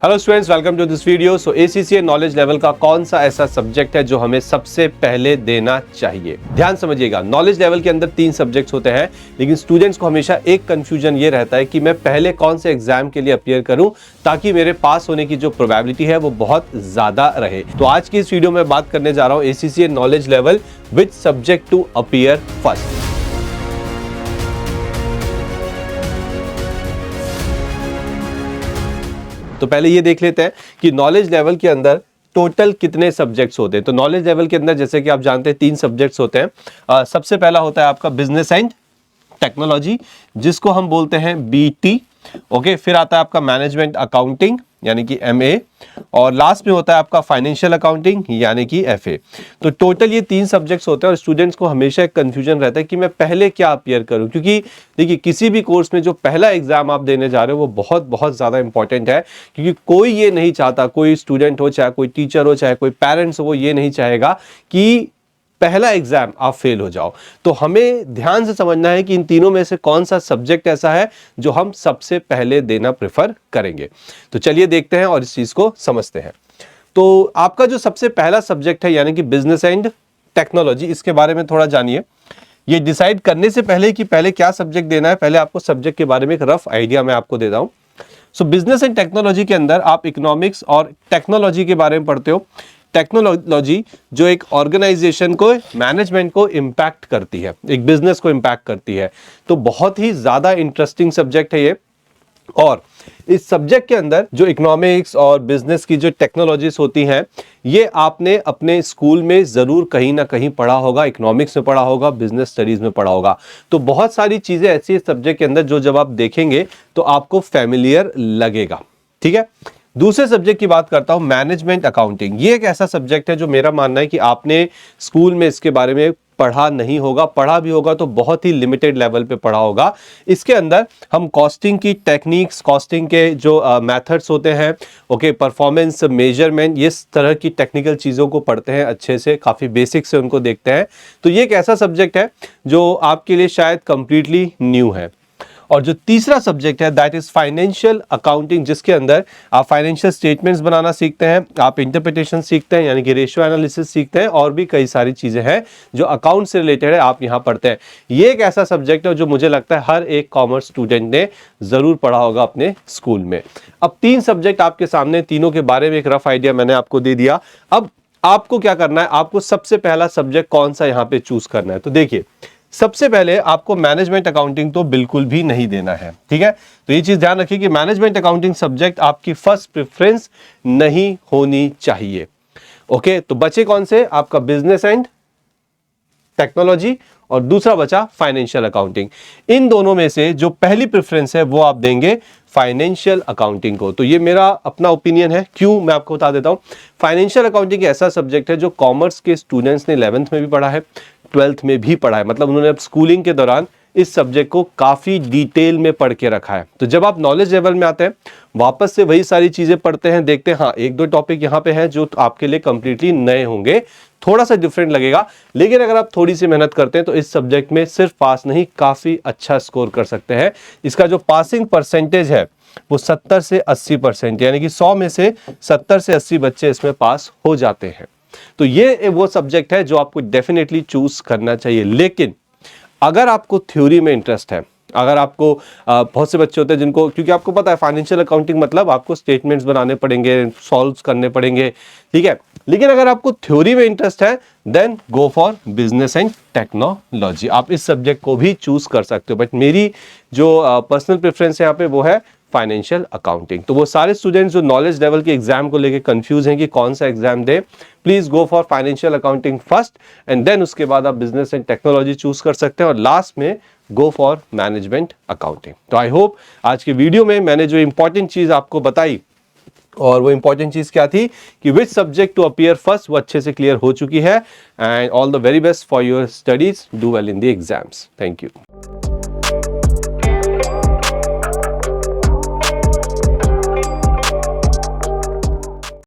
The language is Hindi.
Hello students, welcome to this video. So ACCA knowledge level का कौन सा ऐसा सब्जेक्ट है जो हमें सबसे पहले देना चाहिए? ध्यान समझिएगा, नॉलेज लेवल के अंदर 3 सब्जेक्ट्स होते हैं, लेकिन स्टूडेंट्स को हमेशा एक कंफ्यूजन ये रहता है कि मैं पहले कौन से एग्जाम के लिए अपीयर करूं ताकि मेरे पास होने की जो प्रोबेबिलिटी है वो बहुत ज्यादा रहे। तो आज की इस वीडियो में बात करने जा रहा हूं ACCA knowledge level which subject to appear first. तो पहले ये देख लेते हैं कि नॉलेज लेवल के अंदर टोटल कितने सब्जेक्ट्स होते हैं। तो नॉलेज लेवल के अंदर जैसे कि आप जानते हैं 3 सब्जेक्ट्स होते हैं। सबसे पहला होता है आपका बिजनेस एंड टेक्नोलॉजी, जिसको हम बोलते हैं बीटी। ओके, फिर आता है आपका मैनेजमेंट अकाउंटिंग यानी कि एमए, और लास्ट में होता है आपका फाइनेंशियल अकाउंटिंग यानी कि एफए। तो टोटल ये 3 सब्जेक्ट्स होते हैं और स्टूडेंट्स को हमेशा एक कंफ्यूजन रहता है कि मैं पहले क्या अपीयर करूं, क्योंकि देखिए किसी भी कोर्स में जो पहला एग्जाम आप देने जा रहे हो वो बहुत बहुत ज़्यादा इंपॉर्टेंट है, क्योंकि कोई ये नहीं चाहता, कोई स्टूडेंट हो, चाहे कोई टीचर हो, चाहे कोई पेरेंट्स हो, वो ये नहीं चाहेगा कि पहला एग्जाम आप फेल हो जाओ। तो हमें ध्यान से समझना है कि इन तीनों में से कौन सा सब्जेक्ट ऐसा है जो हम सबसे पहले देना प्रेफर करेंगे। तो चलिए देखते हैं और इस चीज को समझते हैं। तो आपका जो सबसे पहला सब्जेक्ट है यानी कि बिजनेस एंड टेक्नोलॉजी, इसके बारे में थोड़ा जानिए। ये डिसाइड करने से पहले कि पहले क्या सब्जेक्ट देना है, पहले आपको सब्जेक्ट के बारे में एक रफ आइडिया मैं आपको देता हूं। सो बिजनेस एंड टेक्नोलॉजी के अंदर आप इकोनॉमिक्स और टेक्नोलॉजी के बारे में पढ़ते हो। टेक्नोलॉजी जो एक ऑर्गेनाइजेशन को, मैनेजमेंट को इम्पैक्ट करती है, एक बिजनेस को इम्पैक्ट करती है। तो बहुत ही ज्यादा इंटरेस्टिंग सब्जेक्ट है ये। और इस सब्जेक्ट के अंदर जो इकोनॉमिक्स और बिजनेस की जो टेक्नोलॉजीज होती हैं, ये आपने अपने स्कूल में जरूर कहीं ना कहीं पढ़ा होगा। इकोनॉमिक्स में पढ़ा होगा, बिजनेस स्टडीज में पढ़ा होगा। तो बहुत सारी चीजें ऐसी है सब्जेक्ट के अंदर जो जब आप देखेंगे तो आपको फैमिलियर लगेगा। ठीक है, दूसरे सब्जेक्ट की बात करता हूं, मैनेजमेंट अकाउंटिंग। ये एक ऐसा सब्जेक्ट है जो मेरा मानना है कि आपने स्कूल में इसके बारे में पढ़ा नहीं होगा, पढ़ा भी होगा तो बहुत ही लिमिटेड लेवल पे पढ़ा होगा। इसके अंदर हम कॉस्टिंग की टेक्निक्स, कॉस्टिंग के जो मेथड्स होते हैं, ओके, परफॉर्मेंस मेजरमेंट, इस तरह की टेक्निकल चीज़ों को पढ़ते हैं अच्छे से, काफ़ी बेसिक से उनको देखते हैं। तो ये एक ऐसा सब्जेक्ट है जो आपके लिए शायद कंप्लीटली न्यू है। और जो तीसरा सब्जेक्ट है दैट इज फाइनेंशियल अकाउंटिंग, जिसके अंदर आप फाइनेंशियल स्टेटमेंट्स बनाना सीखते हैं, आप इंटरप्रिटेशन सीखते हैं यानी कि रेशियो एनालिसिस सीखते हैं, और भी कई सारी चीजें हैं जो अकाउंट से रिलेटेड है, आप यहाँ पढ़ते हैं। ये एक ऐसा सब्जेक्ट है जो मुझे लगता है हर एक कॉमर्स स्टूडेंट ने जरूर पढ़ा होगा अपने स्कूल में। अब 3 सब्जेक्ट आपके सामने, तीनों के बारे में एक रफ आइडिया मैंने आपको दे दिया। अब आपको क्या करना है, आपको सबसे पहला सब्जेक्ट कौन सा यहाँ पे चूज करना है। तो देखिए, सबसे पहले आपको मैनेजमेंट अकाउंटिंग तो बिल्कुल भी नहीं देना है। ठीक है, तो ये चीज ध्यान रखिए कि मैनेजमेंट अकाउंटिंग सब्जेक्ट आपकी फर्स्ट प्रेफरेंस नहीं होनी चाहिए। ओके, तो बचे कौन से, आपका बिजनेस एंड टेक्नोलॉजी और दूसरा बचा फाइनेंशियल अकाउंटिंग। इन दोनों में से जो पहली प्रेफरेंस है वो आप देंगे फाइनेंशियल अकाउंटिंग को। तो ये मेरा अपना ओपिनियन है, क्यों मैं आपको बता देता हूं। फाइनेंशियल अकाउंटिंग ऐसा सब्जेक्ट है जो कॉमर्स के स्टूडेंट्स ने 11th में भी पढ़ा है, 12th में भी पढ़ा है, मतलब उन्होंने स्कूलिंग के दौरान इस सब्जेक्ट को काफी डिटेल में पढ़ के रखा है। तो जब आप नॉलेज लेवल में आते हैं, वापस से वही सारी चीजें पढ़ते हैं, देखते हैं हाँ 1-2 टॉपिक यहाँ पे हैं जो आपके लिए कंप्लीटली नए होंगे, थोड़ा सा डिफरेंट लगेगा। लेकिन अगर आप थोड़ी सी मेहनत करते हैं तो इस सब्जेक्ट में सिर्फ पास नहीं, काफी अच्छा स्कोर कर सकते हैं। इसका जो पासिंग परसेंटेज है वो 70 से 80%, यानी कि 100 में से 70 से 80 बच्चे इसमें पास हो जाते हैं। तो ये वो सब्जेक्ट है जो आपको डेफिनेटली चूज करना चाहिए। लेकिन अगर आपको थ्योरी में इंटरेस्ट है, अगर आपको बहुत से बच्चे होते हैं जिनको, क्योंकि आपको पता है फाइनेंशियल अकाउंटिंग मतलब आपको स्टेटमेंट्स बनाने पड़ेंगे, सॉल्व करने पड़ेंगे, ठीक है। लेकिन अगर आपको थ्योरी में इंटरेस्ट है then go for business and technology, आप इस सब्जेक्ट को भी चूज कर सकते हो। बट मेरी जो पर्सनल प्रेफरेंस है यहाँ पे वो है फाइनेंशियल अकाउंटिंग। तो वो सारे स्टूडेंट्स जो नॉलेज लेवल के एग्जाम को लेके कंफ्यूज हैं कि कौन सा एग्जाम दे, please go for financial accounting first and then उसके बाद आप बिजनेस एंड टेक्नोलॉजी चूज कर सकते हैं, और लास्ट में गो फॉर मैनेजमेंट अकाउंटिंग। तो आई होप आज के वीडियो में मैंने जो इंपॉर्टेंट चीज आपको बताई, और वो इंपॉर्टेंट चीज क्या थी कि which subject to appear first, वो अच्छे से क्लियर हो चुकी है। And all the very best for your studies, do well in the exams. Thank you.